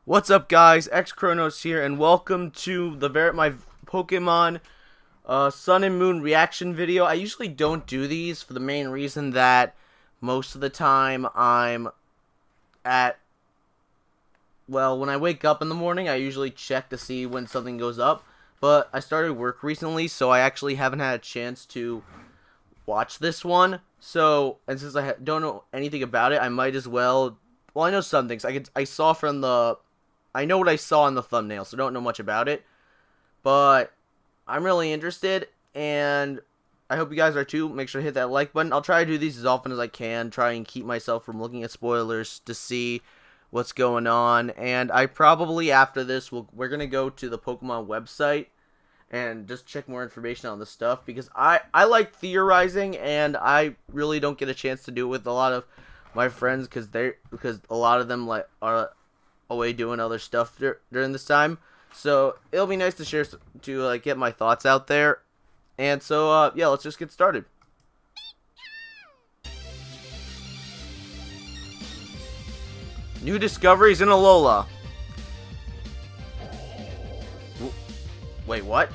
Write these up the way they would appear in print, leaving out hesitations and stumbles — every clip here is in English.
What's up, guys? XChronos here, and welcome to my Pokemon Sun and Moon reaction video. I usually don't do these for the main reason that most of the time I'm at, well, when I wake up in the morning, I usually check to see when something goes up. But I started work recently, so I actually haven't had a chance to watch this one. So, and since I don't know anything about it, I might as well. Well, I know some things. I know what I saw in the thumbnail, so don't know much about it. But I'm really interested, and I hope you guys are too. Make sure to hit that like button. I'll try to do these as often as I can, try and keep myself from looking at spoilers to see what's going on. And I probably, after this, we're going to go to the Pokemon website and just check more information on the stuff, because I like theorizing, and I really don't get a chance to do it with a lot of my friends, because a lot of them are away doing other stuff during this time. So it'll be nice to share, to get my thoughts out there. And so yeah, let's just get started. New discoveries in Alola. Wait, what?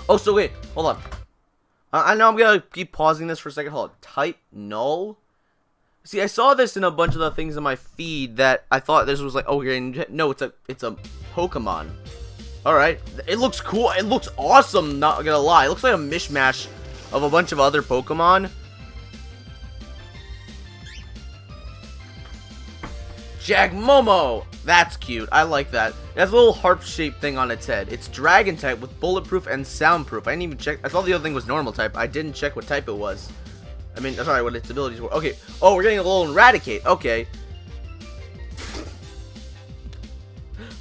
Oh, so wait, hold on. I know I'm gonna keep pausing this for a second. Hold on. Type null. See, I saw this in a bunch of the things in my feed that I thought this was like, oh, no, it's a Pokemon. All right, it looks cool. It looks awesome. Not gonna lie, it looks like a mishmash of a bunch of other Pokemon. Jagmomo, that's cute. I like that. It has a little harp-shaped thing on its head. It's Dragon type with bulletproof and soundproof. I didn't even check. I thought the other thing was normal type. I didn't check what type it was. I mean, sorry, what its abilities were. Okay. Oh, we're getting a little Eradicate. Okay.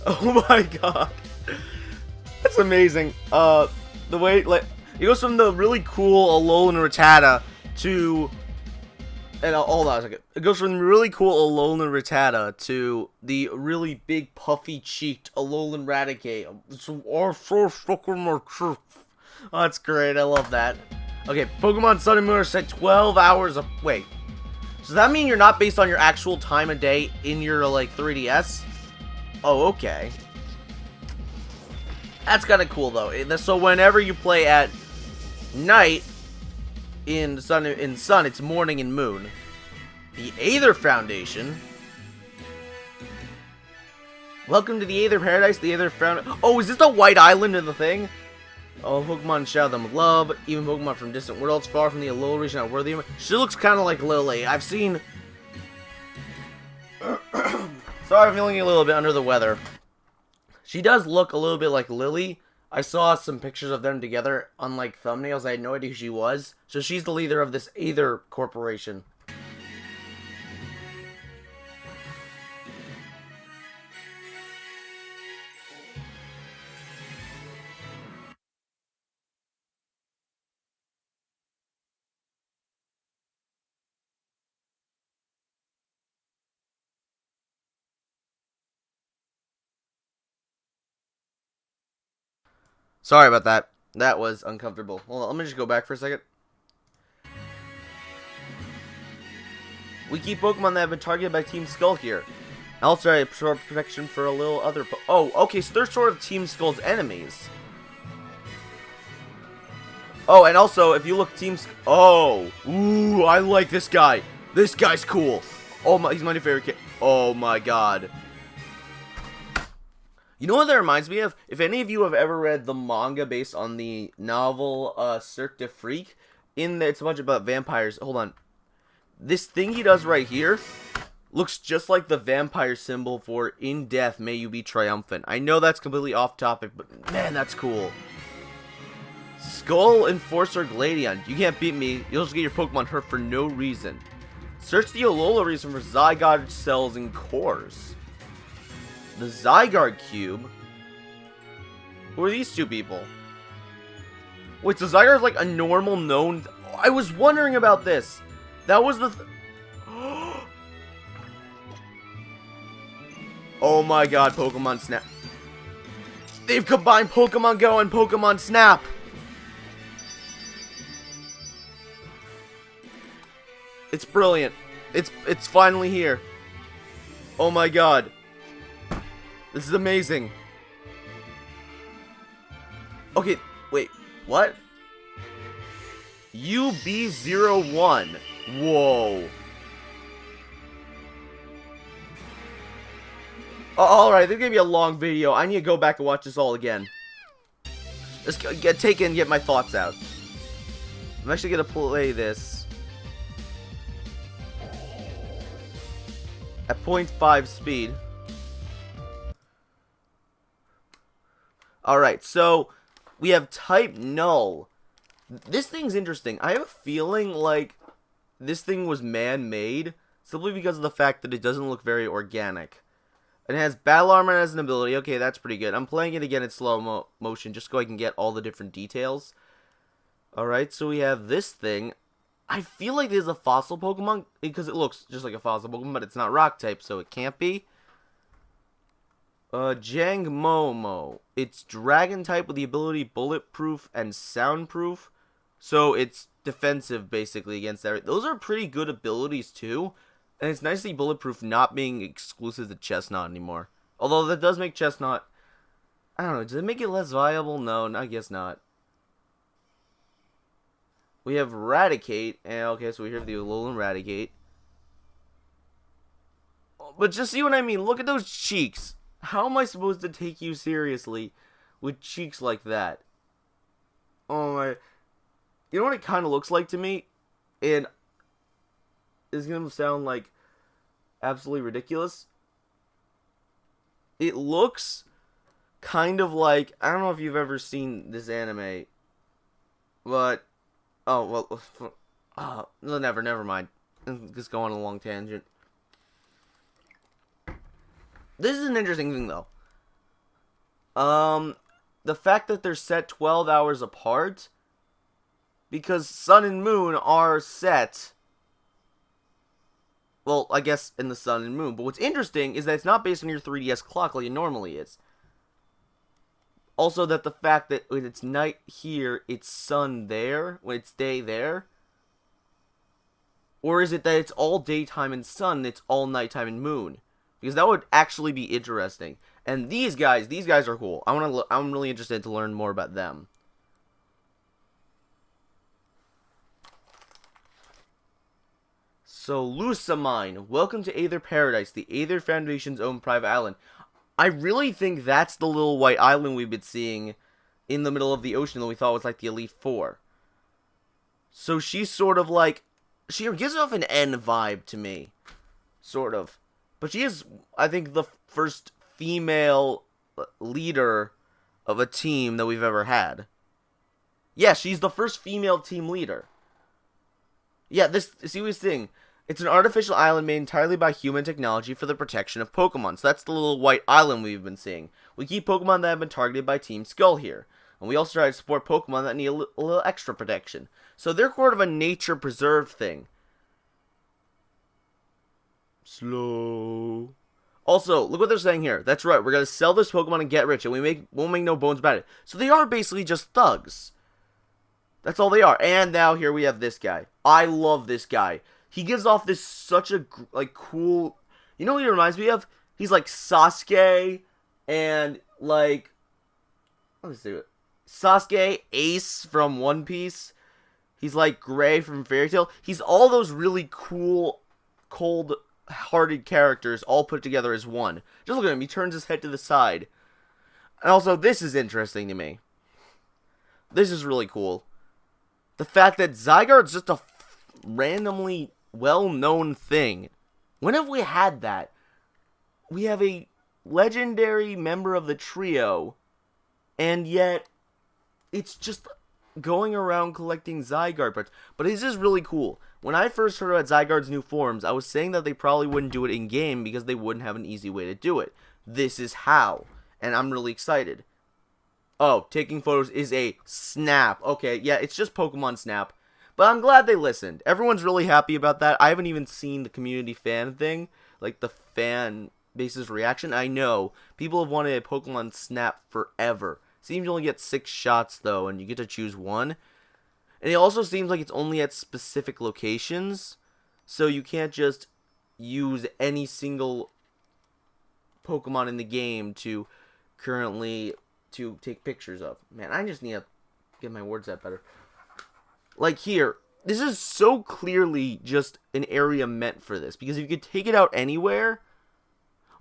Oh my god. That's amazing. The way, it goes from the really cool Alolan Rattata to... And hold on a second. It goes from the really cool Alolan Rattata to the really big, puffy-cheeked Alolan Raticate. Oh, that's great. I love that. Okay, Pokemon Sun and Moon are set 12 hours of... Wait. Does that mean you're not based on your actual time of day in your, 3DS? Oh, okay. That's kind of cool, though. So whenever you play at night in Sun, it's morning and Moon. The Aether Foundation. Welcome to the Aether Paradise. The Aether Foundation. Oh, is this the White Island in the thing? Oh, Pokemon shower them love. Even Pokemon from distant worlds, far from the Alola region, are worthy of it. She looks kind of like Lily. I've seen... Sorry, I'm feeling a little bit under the weather. She does look a little bit like Lily. I saw some pictures of them together on, thumbnails. I had no idea who she was. So she's the leader of this Aether Corporation. Sorry about that. That was uncomfortable. Hold on, let me just go back for a second. We keep Pokemon that have been targeted by Team Skull here. Also, I absorb protection for a little other Oh, okay, so they're sort of Team Skull's enemies. Oh, and also, if you look Oh! Ooh, I like this guy. This guy's cool. Oh my, he's my new favorite kid. Oh my god. You know what that reminds me of? If any of you have ever read the manga based on the novel Cirque de Freak, it's a bunch about vampires. Hold on. This thing he does right here looks just like the vampire symbol for "In death may you be triumphant." I know that's completely off topic, but man, that's cool. Skull Enforcer Gladion. You can't beat me. You'll just get your Pokemon hurt for no reason. Search the Alola region for Zygarde cells and cores. The Zygarde Cube? Who are these two people? Wait, so Zygarde's like a normal known... I was wondering about this. That was the... Oh my god, Pokemon Snap. They've combined Pokemon Go and Pokemon Snap. It's brilliant. It's finally here. Oh my god. This is amazing. Okay, wait, what? UB01. Whoa. Alright, this is gonna be a long video. I need to go back and watch this all again. Let's get my thoughts out. I'm actually gonna play this at 0.5 speed. Alright, so we have type null. This thing's interesting. I have a feeling like this thing was man-made simply because of the fact that it doesn't look very organic. It has battle armor as an ability. Okay, that's pretty good. I'm playing it again in slow motion just so I can get all the different details. Alright, so we have this thing. I feel like this is a fossil Pokemon because it looks just like a fossil Pokemon, but it's not rock type, so it can't be. Jangmomo. It's dragon type with the ability bulletproof and soundproof. So it's defensive basically against everything. Those are pretty good abilities too. And it's nice to see bulletproof not being exclusive to Chestnut anymore. Although that does make Chestnut, I don't know, does it make it less viable? No, I guess not. We have Raticate. And okay, so we have the Alolan Raticate. But just see what I mean. Look at those cheeks. How am I supposed to take you seriously with cheeks like that? Oh my. You know what it kind of looks like to me? And it's going to sound like absolutely ridiculous. It looks kind of like, I don't know if you've ever seen this anime, but, oh, well, never mind. Just go on a long tangent. This is an interesting thing, though. The fact that they're set 12 hours apart, because Sun and Moon are set, well, I guess in the Sun and Moon. But what's interesting is that it's not based on your 3DS clock like it normally is. Also, that the fact that when it's night here, it's sun there, when it's day there. Or is it that it's all daytime and sun, and it's all nighttime and moon? Because that would actually be interesting. And these guys are cool. I'm really interested to learn more about them. So, Lusamine, welcome to Aether Paradise, the Aether Foundation's own private island. I really think that's the little white island we've been seeing in the middle of the ocean that we thought was like the Elite Four. So she's sort of like, she gives off an N vibe to me. Sort of. But she is, I think, the first female leader of a team that we've ever had. Yeah, she's the first female team leader. Yeah, see what he's saying? It's an artificial island made entirely by human technology for the protection of Pokemon. So that's the little white island we've been seeing. We keep Pokemon that have been targeted by Team Skull here. And we also try to support Pokemon that need a little extra protection. So they're sort of a nature preserve thing. Slow. Also, look what they're saying here. That's right, we're going to sell this Pokemon and get rich. And won't make no bones about it. So they are basically just thugs. That's all they are. And now here we have this guy. I love this guy. He gives off this such a like cool. You know what he reminds me of? He's like Sasuke and like, let's do it. Sasuke, Ace from One Piece. He's like Gray from Fairy Tail. He's all those really cool, cold-hearted characters all put together as one. Just look at him. He turns his head to the side. And also, this is interesting to me. This is really cool. The fact that Zygarde's just a randomly well-known thing. When have we had that? We have a legendary member of the trio, and yet it's just going around collecting Zygarde parts. But this is really cool. When I first heard about Zygarde's new forms, I was saying that they probably wouldn't do it in-game because they wouldn't have an easy way to do it. This is how, and I'm really excited. Oh, taking photos is a Snap. Okay, yeah, it's just Pokemon Snap. But I'm glad they listened. Everyone's really happy about that. I haven't even seen the community fan thing, like the fan base's reaction. I know people have wanted a Pokemon Snap forever. Seems you only get 6 shots though, and you get to choose one. And it also seems like it's only at specific locations, so you can't just use any single Pokemon in the game to take pictures of. Man, I just need to get my words out better. Like here, this is so clearly just an area meant for this, because if you could take it out anywhere,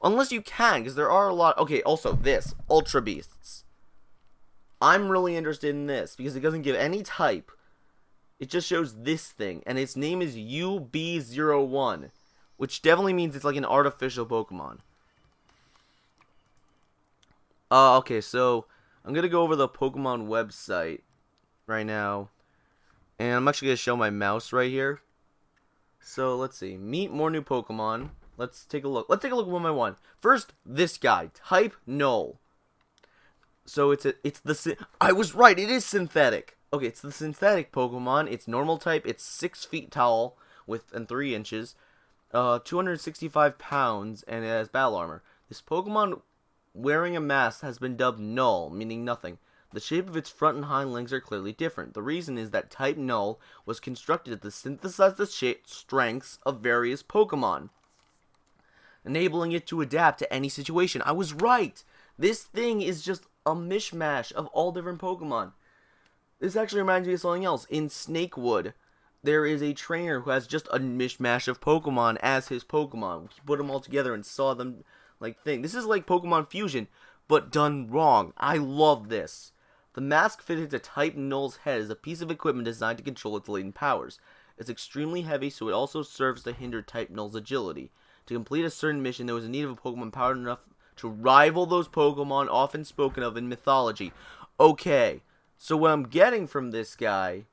unless you can, because there are a lot. Okay, also this Ultra Beasts. I'm really interested in this because it doesn't give any type. It just shows this thing, and its name is UB01, which definitely means it's like an artificial Pokemon. Okay, so I'm gonna go over the Pokemon website right now, and I'm actually gonna show my mouse right here. So let's see, meet more new Pokemon. Let's take a look. Let's take a look one by one. First, this guy, type Null. So I was right. It is synthetic. Okay, it's the synthetic Pokemon. It's normal type. It's 6 feet tall and 3 inches, 265 pounds, and it has battle armor. This Pokemon wearing a mask has been dubbed Null, meaning nothing. The shape of its front and hind legs are clearly different. The reason is that type Null was constructed to synthesize the strengths of various Pokemon, enabling it to adapt to any situation. I was right. This thing is just a mishmash of all different Pokemon. This actually reminds me of something else. In Snakewood, there is a trainer who has just a mishmash of Pokemon as his Pokemon. He put them all together and saw them like thing. This is like Pokemon Fusion, but done wrong. I love this. The mask fitted to type Null's head is a piece of equipment designed to control its latent powers. It's extremely heavy, so it also serves to hinder type Null's agility. To complete a certain mission, there was a need of a Pokemon powered enough to rival those Pokemon often spoken of in mythology. Okay, so what I'm getting from this guy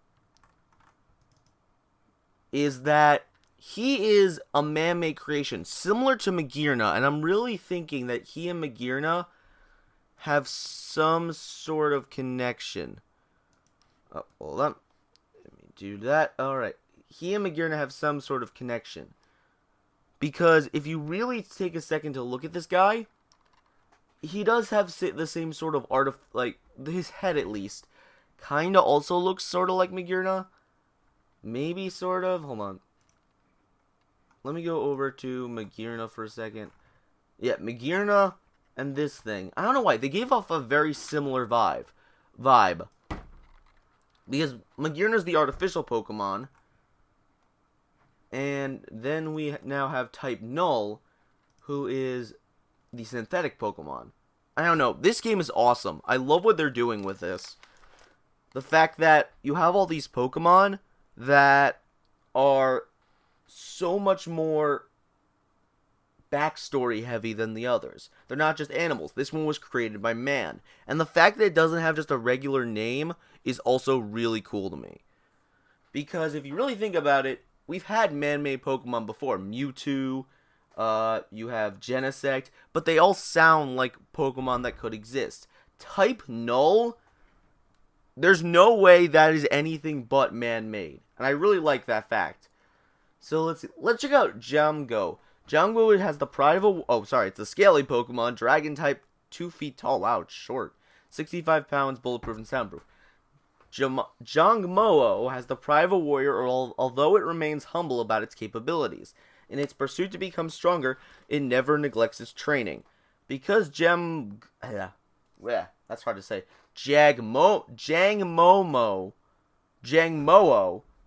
is that he is a man-made creation, similar to Magearna, and I'm really thinking that he and Magearna have some sort of connection. Oh, hold on. Let me do that. Alright. He and Magearna have some sort of connection. Because if you really take a second to look at this guy, he does have the same sort of art of, like, his head at least. Kinda also looks sort of like Magearna. Maybe sort of. Hold on. Let me go over to Magearna for a second. Yeah, Magearna and this thing. I don't know why. They gave off a very similar vibe. Because Magearna's the artificial Pokemon. And then we now have type Null, who is the synthetic Pokemon. I don't know. This game is awesome. I love what they're doing with this. The fact that you have all these Pokemon that are so much more backstory heavy than the others. They're not just animals. This one was created by man. And the fact that it doesn't have just a regular name is also really cool to me. Because if you really think about it, we've had man-made Pokemon before. Mewtwo, you have Genesect, but they all sound like Pokemon that could exist. Type Null, there's no way that is anything but man-made. And I really like that fact. So let's check out Jamgo. Jamgo has the pride of it's a scaly Pokemon, dragon type, 2 feet tall. Wow, it's short. 65 pounds, bulletproof and soundproof. Jangmo-o has the pride of a warrior, although it remains humble about its capabilities. In its pursuit to become stronger, it never neglects its training. Because that's hard to say. Jangmo-o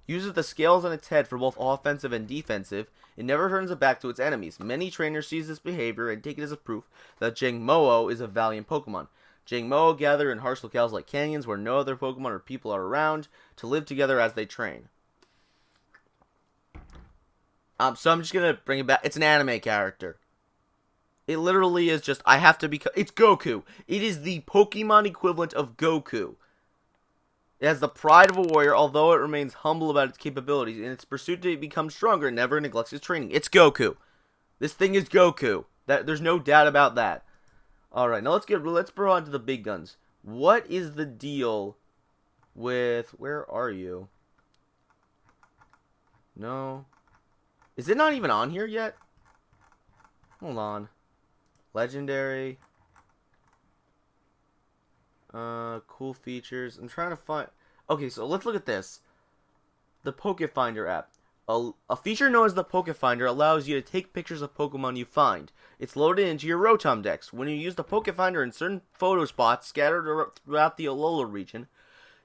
uses the scales on its head for both offensive and defensive. It never turns it back to its enemies. Many trainers seize this behavior and take it as a proof that Jangmo-o is a valiant Pokemon. Jangmo-o gather in harsh locales like canyons where no other Pokemon or people are around to live together as they train. So I'm just going to bring it back. It's an anime character. It literally is just, I have to become, it's Goku. It is the Pokemon equivalent of Goku. It has the pride of a warrior, although it remains humble about its capabilities. In its pursuit to become stronger, it never neglects its training. It's Goku. This thing is Goku. There's no doubt about that. Alright, now let's bro on to the big guns. What is the deal with, where are you? No. Is it not even on here yet? Hold on. Legendary. Cool features. I'm trying to find... Okay, so let's look at this. The Poke Finder app. A feature known as the Pokefinder allows you to take pictures of Pokemon you find. It's loaded into your Rotom Dex. When you use the Pokefinder in certain photo spots scattered throughout the Alola region,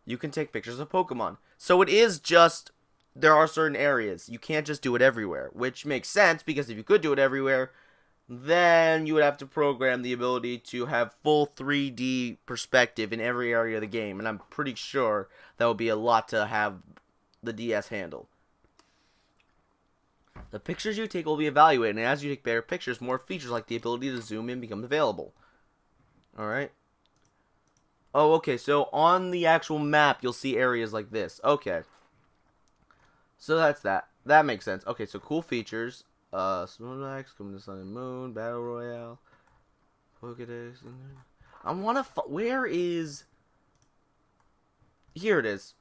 you can take pictures of Pokemon. So it is just, there are certain areas. You can't just do it everywhere, which makes sense because if you could do it everywhere, then you would have to program the ability to have full 3D perspective in every area of the game, and I'm pretty sure that would be a lot to have the DS handle. The pictures you take will be evaluated, and as you take better pictures, more features like the ability to zoom in become available. Alright. Oh, okay, so on the actual map, you'll see areas like this. Okay. So that's that. That makes sense. Okay, so cool features. Snorlax, Coming to Sun and Moon, Battle Royale, Pokedex. I wanna where is... Here it is.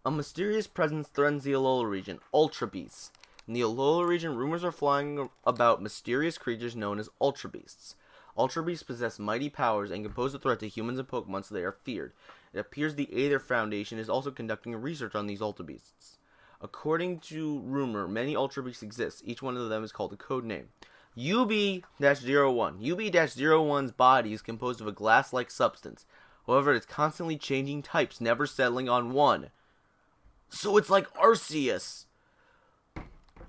A mysterious presence threatens the Alola region. Ultra Beasts. In the Alola region, rumors are flying about mysterious creatures known as Ultra Beasts. Ultra Beasts possess mighty powers and can pose a threat to humans and Pokemon, so they are feared. It appears the Aether Foundation is also conducting research on these Ultra Beasts. According to rumor, many Ultra Beasts exist. Each one of them is called a code name. UB-01. UB-01's body is composed of a glass-like substance. However, it's constantly changing types, never settling on one. So it's like Arceus.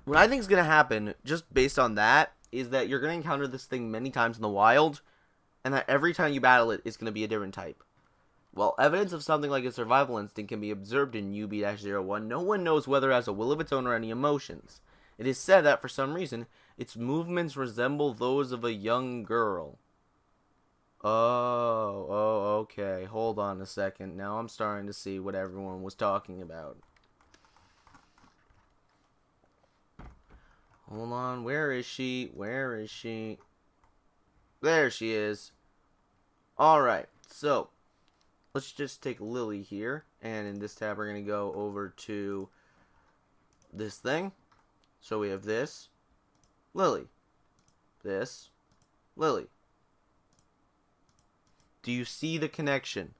What I think is going to happen, just based on that, is that you're going to encounter this thing many times in the wild, and that every time you battle it, it's going to be a different type. While evidence of something like a survival instinct can be observed in UB-01, no one knows whether it has a will of its own or any emotions. It is said that, for some reason, its movements resemble those of a young girl. Oh, okay. Hold on a second. Now I'm starting to see what everyone was talking about. Hold on, where is she? Where is she? There she is. Alright, so let's just take Lily here, and in this tab we're going to go over to this thing. So we have this, Lily, this, Lily. Do you see the connection?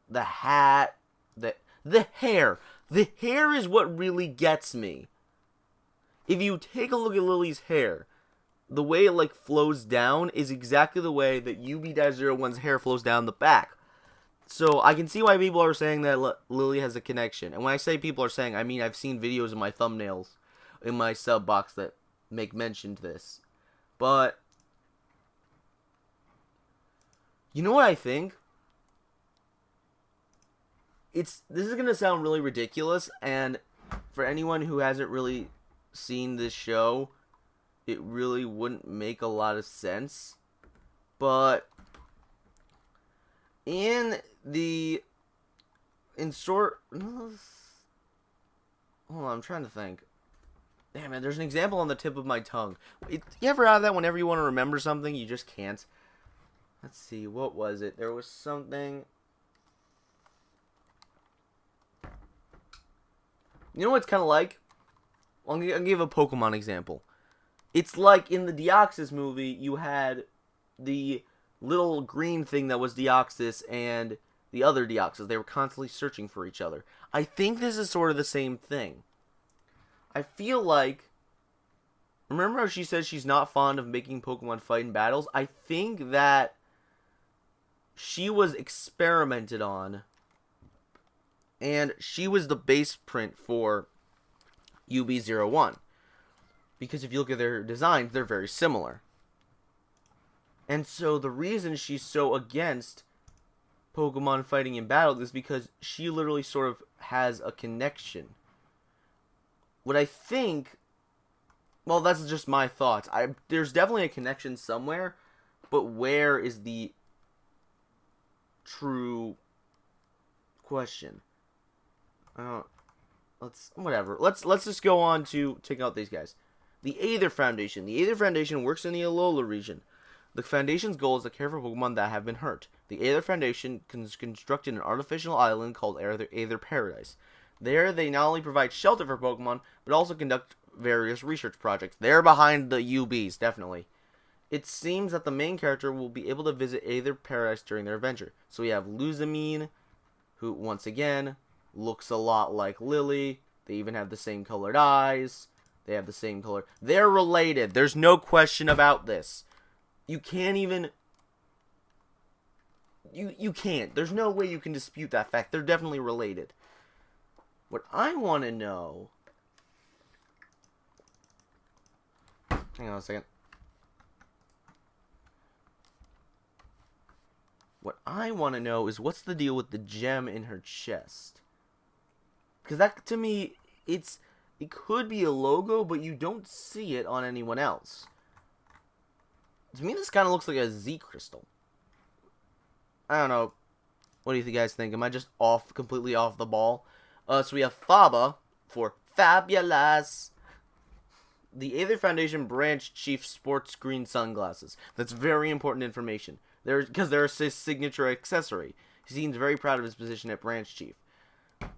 The hat, the hair. The hair is what really gets me. If you take a look at Lily's hair, the way it like flows down is exactly the way that UB-01's hair flows down the back. So I can see why people are saying that Lily has a connection. And when I say people are saying, I mean I've seen videos in my thumbnails, in my sub box that make mention to this. But you know what I think? This is going to sound really ridiculous, and for anyone who hasn't really seen this show, it really wouldn't make a lot of sense. But hold on, I'm trying to think. Damn it, there's an example on the tip of my tongue. You ever have that whenever you want to remember something, you just can't? Let's see, what was it? There was something... You know what it's kind of like? I'll give a Pokemon example. It's like in the Deoxys movie, you had the little green thing that was Deoxys and the other Deoxys. They were constantly searching for each other. I think this is sort of the same thing. I feel like... Remember how she says she's not fond of making Pokemon fight in battles? I think that she was experimented on, and she was the base print for UB-01. Because if you look at their designs, they're very similar. And so the reason she's so against Pokemon fighting in battle is because she literally sort of has a connection. What I think... Well, that's just my thoughts. There's definitely a connection somewhere, but where is the true question? Whatever. Let's just go on to take out these guys. The Aether Foundation. The Aether Foundation works in the Alola region. The Foundation's goal is to care for Pokemon that have been hurt. The Aether Foundation constructed an artificial island called Aether Paradise. There, they not only provide shelter for Pokemon, but also conduct various research projects. They're behind the UBs, definitely. It seems that the main character will be able to visit Aether Paradise during their adventure. So we have Luzamine, who, once again, looks a lot like Lily. They even have the same colored eyes. They have the same color. They're related. There's no question about this. You can't even... You can't. There's no way you can dispute that fact. They're definitely related. What I want to know... Hang on a second. What I want to know is what's the deal with the gem in her chest? Because that, to me, it could be a logo, but you don't see it on anyone else. To me, this kind of looks like a Z crystal. I don't know. What do you guys think? Am I just completely off the ball? So we have FABA for Fabulous. The Aether Foundation Branch Chief sports green sunglasses. That's very important information. Because they're his signature accessory. He seems very proud of his position at Branch Chief.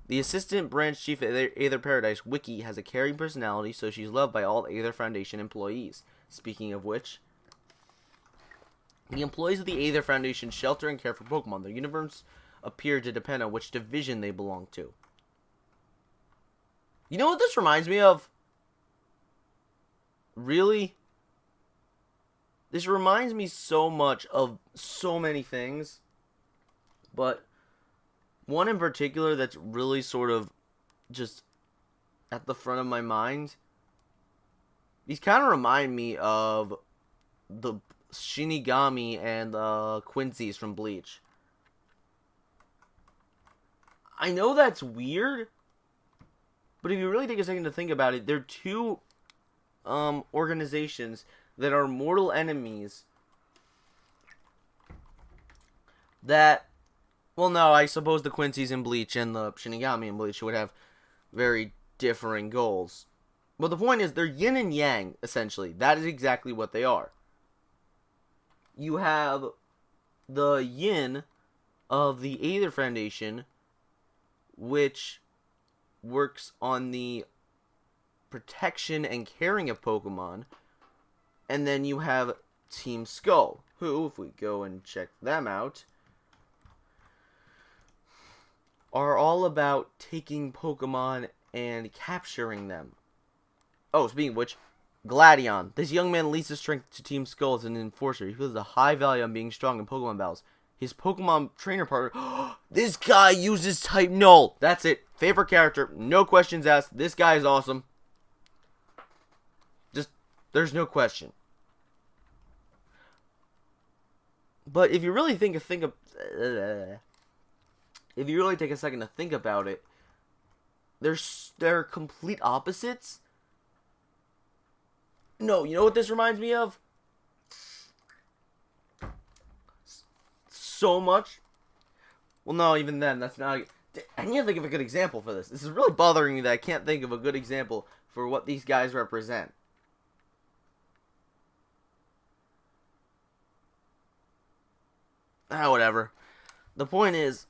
The Assistant Branch Chief at Aether Paradise, Wiki, has a caring personality, so she's loved by all Aether Foundation employees. Speaking of which... The employees of the Aether Foundation shelter and care for Pokemon. Their uniforms appear to depend on which division they belong to. You know what this reminds me of? Really? This reminds me so much of so many things. But one in particular that's really sort of just at the front of my mind. These kind of remind me of the Shinigami and Quincy's from Bleach. I know that's weird, but if you really take a second to think about it, they're two organizations that are mortal enemies that, well, no, I suppose the Quincy's in Bleach and the Shinigami in Bleach would have very differing goals. But the point is, they're yin and yang, essentially. That is exactly what they are. You have the yin of the Aether Foundation, which works on the protection and caring of Pokemon. And then you have Team Skull, who, if we go and check them out, are all about taking Pokemon and capturing them. Oh, speaking of which, Gladion. This young man leads his strength to Team Skull as an enforcer. He feels a high value on being strong in Pokemon battles. His Pokemon trainer partner... This guy uses type Null. That's it. Favorite character. No questions asked. This guy is awesome. Just, there's no question. But if you really if you really take a second to think about it, they're complete opposites. No, you know what this reminds me of? So much. Well, no, even then, that's not... I need to think of a good example for this. This is really bothering me that I can't think of a good example for what these guys represent. Whatever. The point is,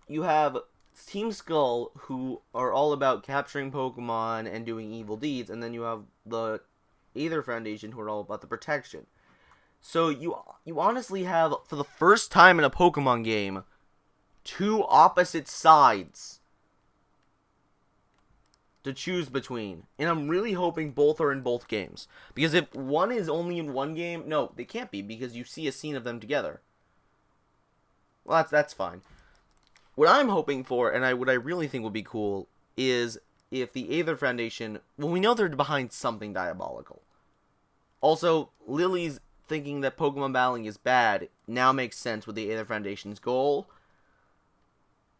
you have Team Skull, who are all about capturing Pokemon and doing evil deeds, and then you have the Aether Foundation, who are all about the protection. So you honestly have, for the first time in a Pokemon game, two opposite sides to choose between. And I'm really hoping both are in both games. Because if one is only in one game, no, they can't be, because you see a scene of them together. Well, that's fine. What I'm hoping for, and what I really think would be cool, is if the Aether Foundation... Well, we know they're behind something diabolical. Also, Lily's thinking that Pokemon battling is bad now makes sense with the Aether Foundation's goal.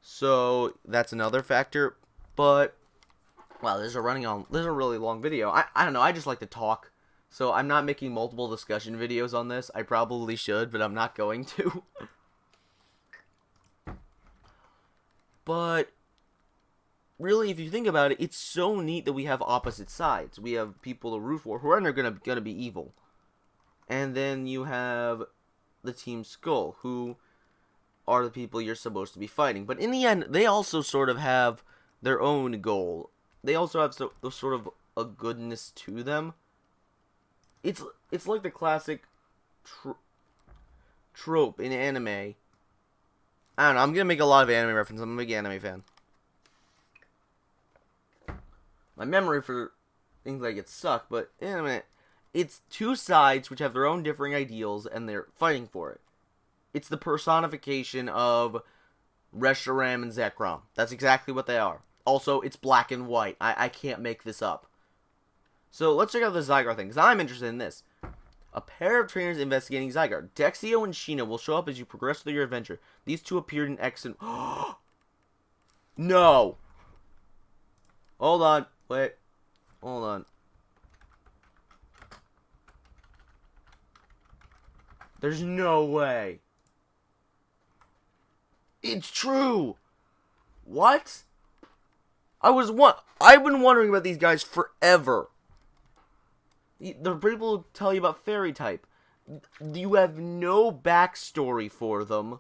So, that's another factor. But, wow, this is a really long video. I don't know, I just like to talk. So, I'm not making multiple discussion videos on this. I probably should, but I'm not going to. But, really, if you think about it, it's so neat that we have opposite sides. We have people to root for who are gonna be evil. And then you have the Team Skull, who are the people you're supposed to be fighting. But in the end, they also sort of have their own goal. They also have sort of a goodness to them. It's like the classic trope in anime. I don't know, I'm gonna make a lot of anime references. I'm a big anime fan. My memory for things like it suck, but in a minute, it's two sides which have their own differing ideals, and they're fighting for it. It's the personification of Reshiram and Zekrom. That's exactly what they are. Also, it's black and white. I can't make this up. So let's check out the Zygarde thing, because I'm interested in this. A pair of trainers investigating Zygarde. Dexio and Sheena will show up as you progress through your adventure. These two appeared in X and... No! Hold on. Wait. Hold on. There's no way. It's true! What? I've been wondering about these guys forever. The people who tell you about fairy type. You have no backstory for them.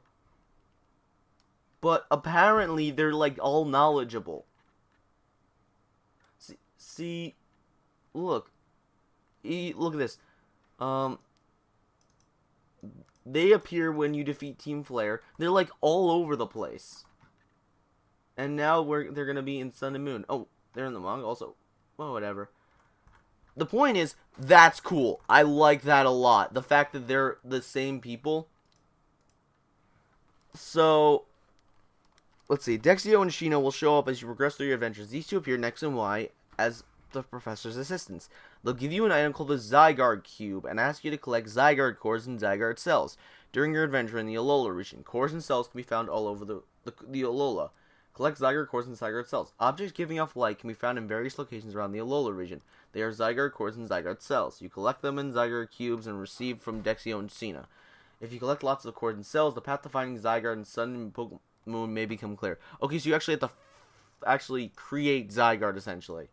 But apparently they're like all knowledgeable. See, look. Look at this. They appear when you defeat Team Flare. They're like all over the place. And now they're gonna be in Sun and Moon. Oh, they're in the manga also. Well, whatever. The point is, that's cool. I like that a lot. The fact that they're the same people. So, let's see. Dexio and Sheena will show up as you progress through your adventures. These two appear in X and Y as the professor's assistants. They'll give you an item called the Zygarde Cube and ask you to collect Zygarde cores and Zygarde cells. During your adventure in the Alola region, cores and cells can be found all over the Alola. Collect Zygarde cores and Zygarde cells. Objects giving off light can be found in various locations around the Alola region. They are Zygarde cores and Zygarde cells. You collect them in Zygarde cubes and receive from Dexio and Sheena. If you collect lots of cores and cells, the path to finding Zygarde and Sun and Moon may become clear. Okay, so you actually have to create Zygarde, essentially.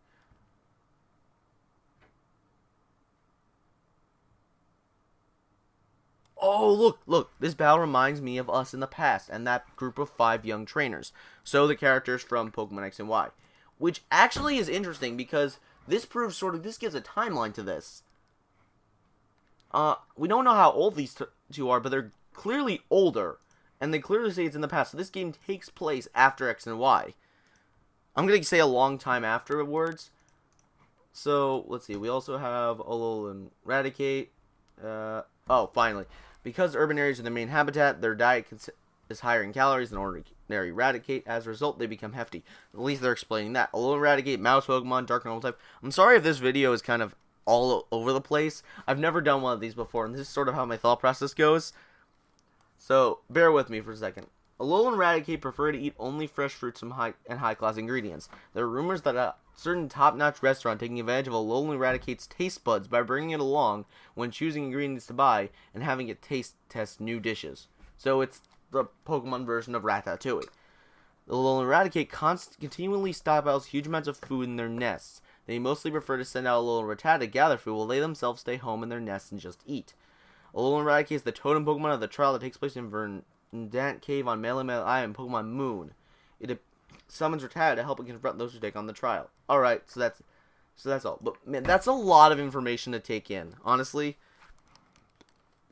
Oh, look, this battle reminds me of us in the past, and that group of 5 young trainers. So the characters from Pokemon X and Y. Which actually is interesting, because this proves this gives a timeline to this. We don't know how old these two are, but they're clearly older. And they clearly say it's in the past, so this game takes place after X and Y. I'm going to say a long time afterwards. So, let's see, we also have Alola and Raticate. Oh, finally. Because urban areas are the main habitat, their diet is higher in calories than ordinary Raticate. As a result, they become hefty. At least they're explaining that. Alola, Raticate, Mouse Pokemon, Dark Normal type. I'm sorry if this video is kind of all over the place. I've never done one of these before, and this is sort of how my thought process goes. So, bear with me for a second. Alola and Raticate prefer to eat only fresh fruits and high-class ingredients. There are rumors that a certain top-notch restaurant taking advantage of Alola and Raticate's taste buds by bringing it along when choosing ingredients to buy and having it test new dishes. So it's the Pokemon version of Ratatouille. Alola and Raticate continually stockpiles huge amounts of food in their nests. They mostly prefer to send out Alola and Rattata to gather food while they themselves stay home in their nests and just eat. Alola and Raticate is the totem Pokemon of the trial that takes place in Verdant Cave on Melemele Island, Pokemon Moon. It summons Rattata to help and confront those who take on the trial. Alright, so that's all. But man, that's a lot of information to take in, honestly.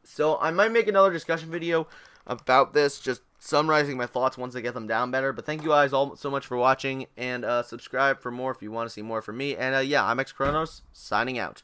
So I might make another discussion video about this, just summarizing my thoughts once I get them down better. But thank you guys all so much for watching, and subscribe for more if you want to see more from me. And yeah, I'm XChronos, signing out.